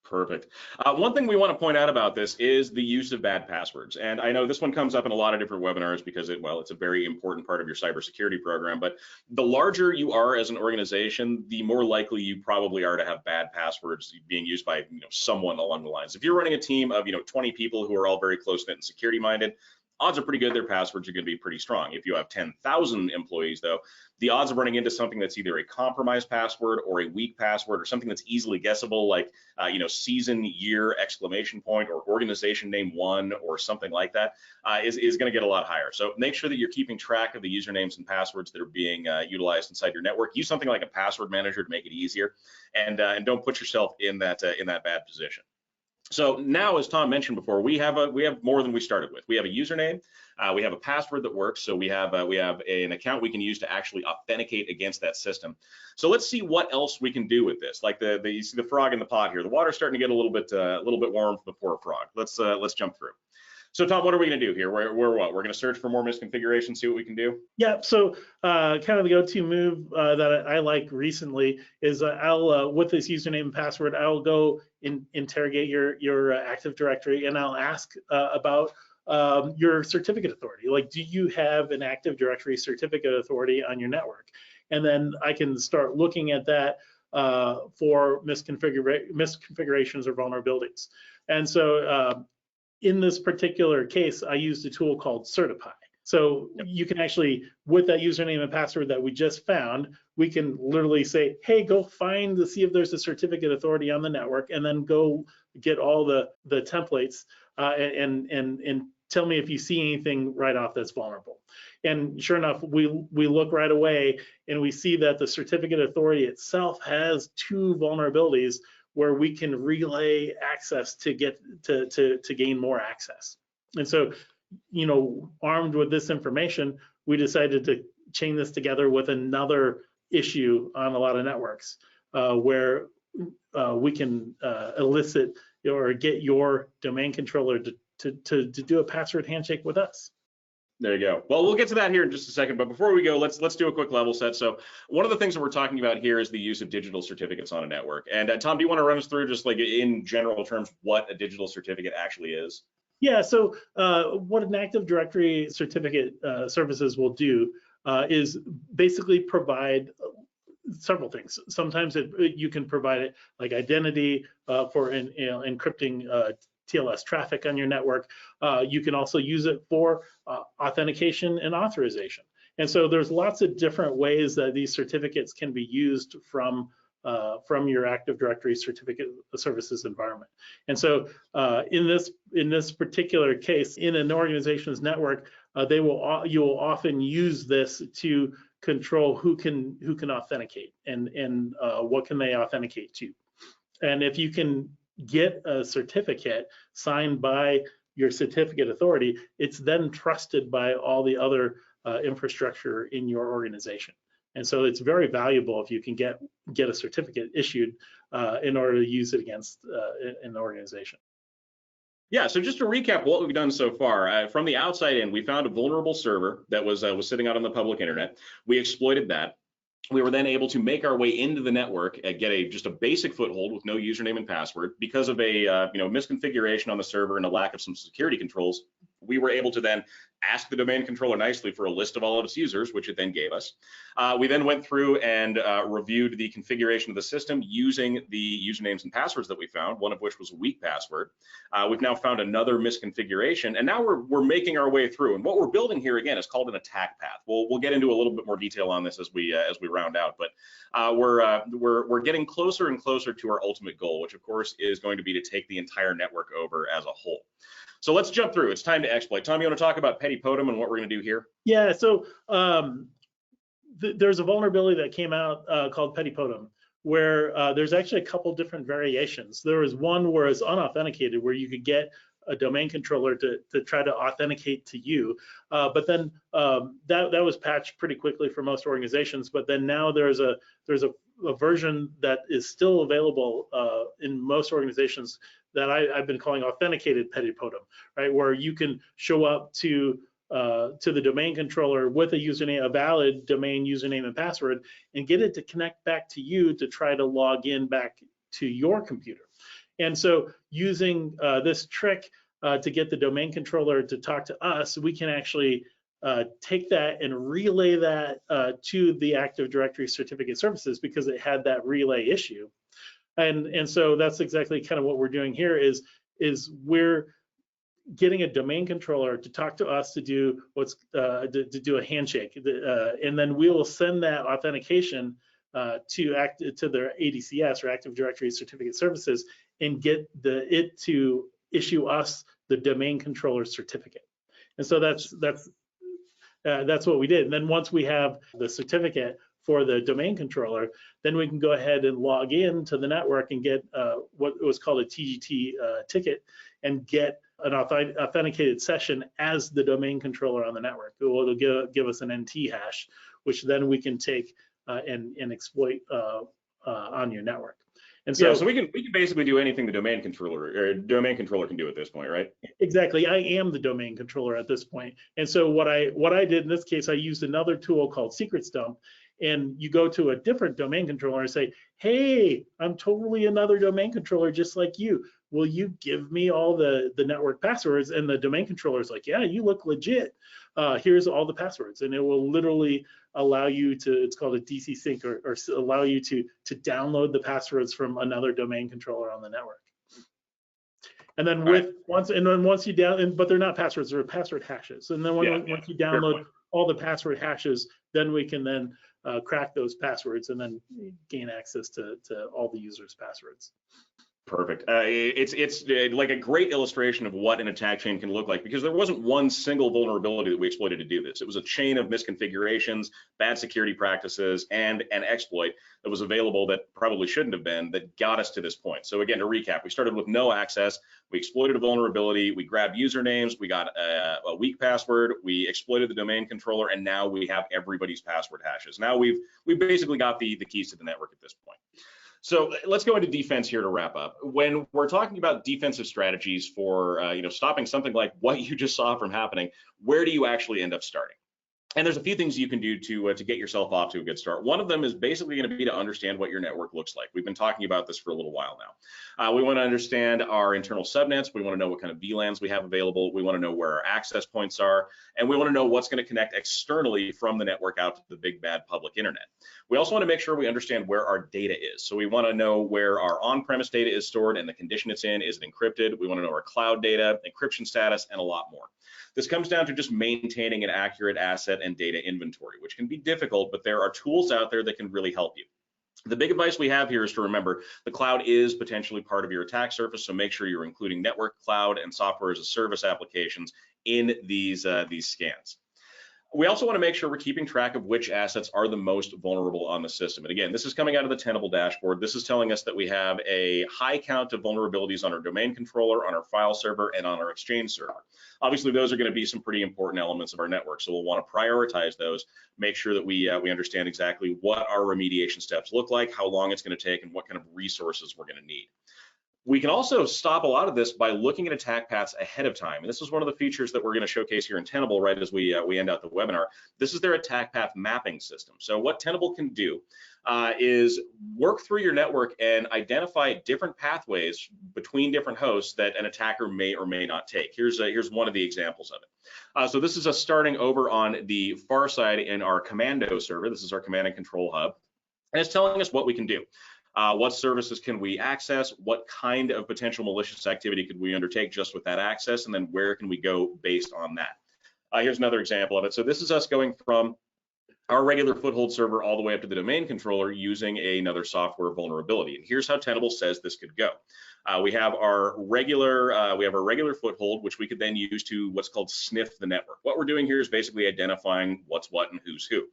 Perfect. One thing we want to point out about this is the use of bad passwords. And I know this one comes up in a lot of different webinars because it's a very important part of your cybersecurity program. But the larger you are as an organization, the more likely you probably are to have bad passwords being used by someone along the lines. If you're running a team of 20 people who are all very close-knit and security minded, odds are pretty good their passwords are going to be pretty strong. If you have 10,000 employees, though, the odds of running into something that's either a compromised password or a weak password or something that's easily guessable, like season, year, exclamation point, or organization name 1 or something like that, is going to get a lot higher. So make sure that you're keeping track of the usernames and passwords that are being utilized inside your network. Use something like a password manager to make it easier, and don't put yourself in that bad position. So now, as Tom mentioned before, we have more than we started with. We have a username, we have a password that works, so we have an account we can use to actually authenticate against that system. So let's see what else we can do with this. Like you see the frog in the pot here. The water's starting to get a little bit warm before a frog. Let's jump through. So Tom, what are we going to do here? We're going to search for more misconfigurations, see what we can do? Yeah, so kind of the go-to move that I like recently is I'll, with this username and password, I'll go interrogate your Active Directory, and I'll ask about your certificate authority. Like, do you have an Active Directory certificate authority on your network? And then I can start looking at that for misconfigurations or vulnerabilities. And so in this particular case, I used a tool called Certify. So you can actually, with that username and password that we just found, we can literally say, hey, go see if there's a certificate authority on the network, and then go get all the templates and tell me if you see anything right off that's vulnerable. And sure enough, we look right away and we see that the certificate authority itself has 2 vulnerabilities where we can relay access to gain more access. And so, armed with this information, we decided to chain this together with another issue on a lot of networks where we can elicit or get your domain controller to do a password handshake with us. There you go. Well, we'll get to that here in just a second, but before we go, let's do a quick level set. So one of the things that we're talking about here is the use of digital certificates on a network. And Tom, do you want to run us through, just like in general terms, what a digital certificate actually is? Yeah, so what an Active Directory certificate services will do is basically provide several things. Sometimes you can provide it like identity for encrypting TLS traffic on your network. You can also use it for authentication and authorization. And so there's lots of different ways that these certificates can be used from your Active Directory certificate services environment. And so in this particular case, in an organization's network, you will often use this to control who can authenticate and what can they authenticate to. And if you can get a certificate signed by your certificate authority, it's then trusted by all the other infrastructure in your organization. And so it's very valuable if you can get a certificate issued in order to use it against an organization. Yeah, so just to recap what we've done so far, from the outside in, we found a vulnerable server that was sitting out on the public internet. We exploited that. we were then able to make our way into the network and get just a basic foothold with no username and password. Because of a misconfiguration on the server and a lack of some security controls, we were able to then ask the domain controller nicely for a list of all of its users, which it then gave us. We then went through and reviewed the configuration of the system using the usernames and passwords that we found, one of which was a weak password. We've now found another misconfiguration, and now we're making our way through. And what we're building here again is called an attack path. We'll get into a little bit more detail on this as we round out, but we're getting closer and closer to our ultimate goal, which of course is going to be to take the entire network over as a whole. So let's jump through. It's time to exploit. Tom, you want to talk about petty totem and what we're going to do here? Yeah, so there's a vulnerability that came out called petty totem, where there's actually a couple different variations. There was one where it's unauthenticated, where you could get a domain controller to try to authenticate to you, but then that was patched pretty quickly for most organizations. But then now there's a version that is still available in most organizations that I've been calling authenticated petty totem, right? Where you can show up to the domain controller with a username, a valid domain username and password, and get it to connect back to you to try to log in back to your computer. And so using this trick to get the domain controller to talk to us, we can actually take that and relay that to the Active Directory certificate services, because it had that relay issue. And so that's exactly kind of what we're doing here is we're getting a domain controller to talk to us to do to do a handshake, and then we will send that authentication to their ADCS or Active Directory certificate services and get it to issue us the domain controller certificate. And so that's what we did. And then once we have the certificate for the domain controller, then we can go ahead and log in to the network and get what was called a TGT ticket and get an authenticated session as the domain controller on the network. It'll give us an NT hash, which then we can take and exploit on your network. And so, yeah, so we can basically do anything the domain controller can do at this point, right? Exactly. I am the domain controller at this point. And so what I did in this case, I used another tool called Secrets Dump. And you go to a different domain controller and say, hey, I'm totally another domain controller just like you. Will you give me all the network passwords? And the domain controller is like, yeah, you look legit. Here's all the passwords. And it will literally allow you to, it's called a DC sync, or allow you to download the passwords from another domain controller on the network. And then once you but they're not passwords, they're password hashes. And then once you download all the password hashes, then we can then crack those passwords and then gain access to all the users' passwords. Perfect. It's like a great illustration of what an attack chain can look like, because there wasn't one single vulnerability that we exploited to do this. It was a chain of misconfigurations, bad security practices, and an exploit that was available that probably shouldn't have been, that got us to this point. So again, to recap, we started with no access, we exploited a vulnerability, we grabbed usernames, we got a weak password, we exploited the domain controller, and now we have everybody's password hashes. Now we've basically got the keys to the network at this point. So let's go into defense here to wrap up. When we're talking about defensive strategies for stopping something like what you just saw from happening, where do you actually end up starting? And there's a few things you can do to get yourself off to a good start. One of them is basically going to be to understand what your network looks like. We've been talking about this for a little while now. We want to understand our internal subnets. We want to know what kind of VLANs we have available. We want to know where our access points are. And we want to know what's going to connect externally from the network out to the big bad public internet. We also want to make sure we understand where our data is. So we want to know where our on-premise data is stored and the condition it's in. Is it encrypted? We want to know our cloud data, encryption status, and a lot more. This comes down to just maintaining an accurate asset and data inventory, which can be difficult, but there are tools out there that can really help you. The big advice we have here is to remember the cloud is potentially part of your attack surface, so make sure you're including network, cloud, and software as a service applications in these scans. We also want to make sure we're keeping track of which assets are the most vulnerable on the system. And again, this is coming out of the Tenable dashboard. This is telling us that we have a high count of vulnerabilities on our domain controller, on our file server, and on our Exchange server. Obviously, those are going to be some pretty important elements of our network, so we'll want to prioritize those, make sure that we understand exactly what our remediation steps look like, how long it's going to take, and what kind of resources we're going to need. We can also stop a lot of this by looking at attack paths ahead of time. And this is one of the features that we're going to showcase here in Tenable right as we end out the webinar. This is their attack path mapping system. So what Tenable can do is work through your network and identify different pathways between different hosts that an attacker may or may not take. Here's one of the examples of it. So this is us starting over on the far side in our Commando server. This is our command and control hub. And it's telling us what we can do. What services can we access? What kind of potential malicious activity could we undertake just with that access? And then where can we go based on that? Here's another example of it. So this is us going from our regular foothold server all the way up to the domain controller using another software vulnerability. And here's how Tenable says this could go. We have our regular foothold, which we could then use to what's called sniff the network. What we're doing here is basically identifying what's what and who's who.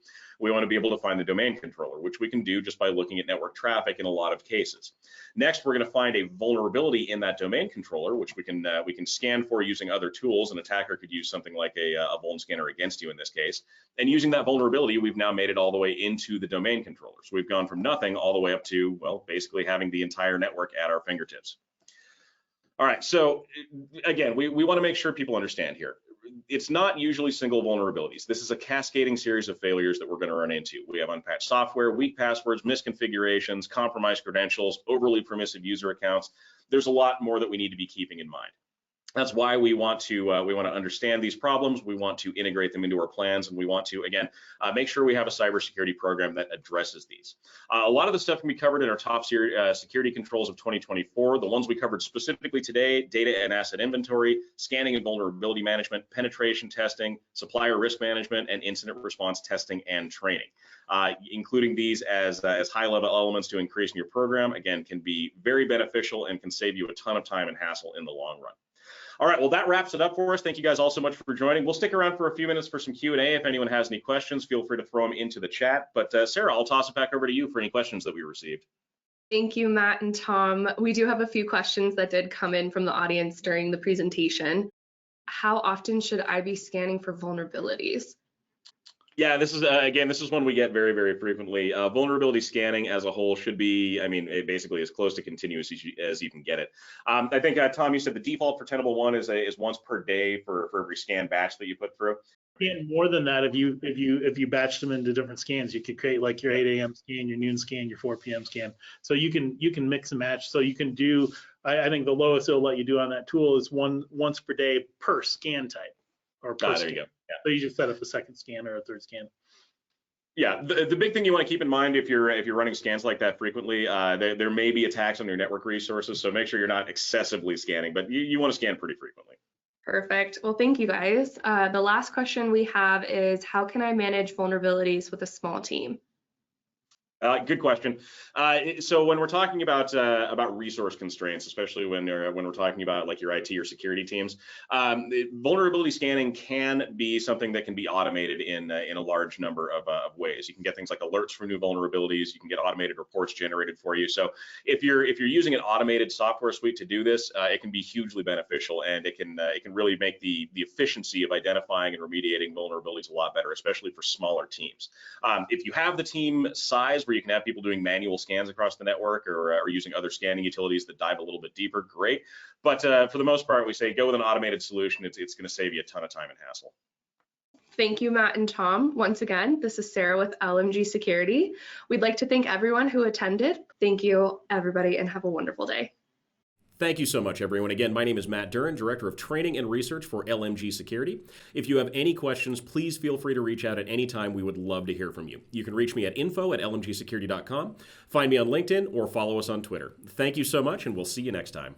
We want to be able to find the domain controller, which we can do just by looking at network traffic in a lot of cases. Next, we're going to find a vulnerability in that domain controller, which we can scan for using other tools. An attacker could use something like a vuln scanner against you in this case. And using that vulnerability, we've now made it all the way into the domain controller. So we've gone from nothing all the way up to, well, basically having the entire network at our fingertips. All right, so again, we want to make sure people understand here. It's not usually single vulnerabilities. This is a cascading series of failures that we're going to run into. We have unpatched software, weak passwords, misconfigurations, compromised credentials, overly permissive user accounts. There's a lot more that we need to be keeping in mind. That's why we want to understand these problems. We want to integrate them into our plans, and we want to, again, make sure we have a cybersecurity program that addresses these. A lot of the stuff can be covered in our top security controls of 2024. The ones we covered specifically today: data and asset inventory, scanning and vulnerability management, penetration testing, supplier risk management, and incident response testing and training. Including these as high-level elements to increasing your program, again, can be very beneficial and can save you a ton of time and hassle in the long run. All right, well, that wraps it up for us. Thank you guys all so much for joining. We'll stick around for a few minutes for some Q&A. If anyone has any questions, feel free to throw them into the chat. But Sarah, I'll toss it back over to you for any questions that we received. Thank you, Matt and Tom. We do have a few questions that did come in from the audience during the presentation. How often should I be scanning for vulnerabilities? Yeah, this is again, this is one we get very, very frequently. Vulnerability scanning as a whole should be, I mean, basically as close to continuous as you can get it. I think Tom, you said the default for Tenable 1 is once per day for every scan batch that you put through. And more than that, if you batch them into different scans, you could create like your 8 a.m. scan, your noon scan, your 4 p.m. scan. So you can mix and match. So you can do, I think the lowest it'll let you do on that tool is once per day per scan type. Or per there you go. Yeah. So you just set up a second scan or a third scan. Yeah, the big thing you want to keep in mind if you're running scans like that frequently, there may be attacks on your network resources, so make sure you're not excessively scanning, but you want to scan pretty frequently. Perfect. Well, thank you guys. The last question we have is, how can I manage vulnerabilities with a small team? Good question. So when we're talking about resource constraints, especially when we're talking about like your IT or security teams, vulnerability scanning can be something that can be automated in a large number of ways. You can get things like alerts for new vulnerabilities. You can get automated reports generated for you. So if you're using an automated software suite to do this, it can be hugely beneficial, and it can really make the efficiency of identifying and remediating vulnerabilities a lot better, especially for smaller teams. If you have the team size where you can have people doing manual scans across the network or using other scanning utilities that dive a little bit deeper, great. But for the most part, we say go with an automated solution. It's going to save you a ton of time and hassle. Thank you, Matt and Tom. Once again, this is Sarah with LMG Security. We'd like to thank everyone who attended. Thank you, everybody, and have a wonderful day. Thank you so much, everyone. Again, my name is Matt Duran, Director of Training and Research for LMG Security. If you have any questions, please feel free to reach out at any time. We would love to hear from you. You can reach me at info@lmgsecurity.com, find me on LinkedIn, or follow us on Twitter. Thank you so much, and we'll see you next time.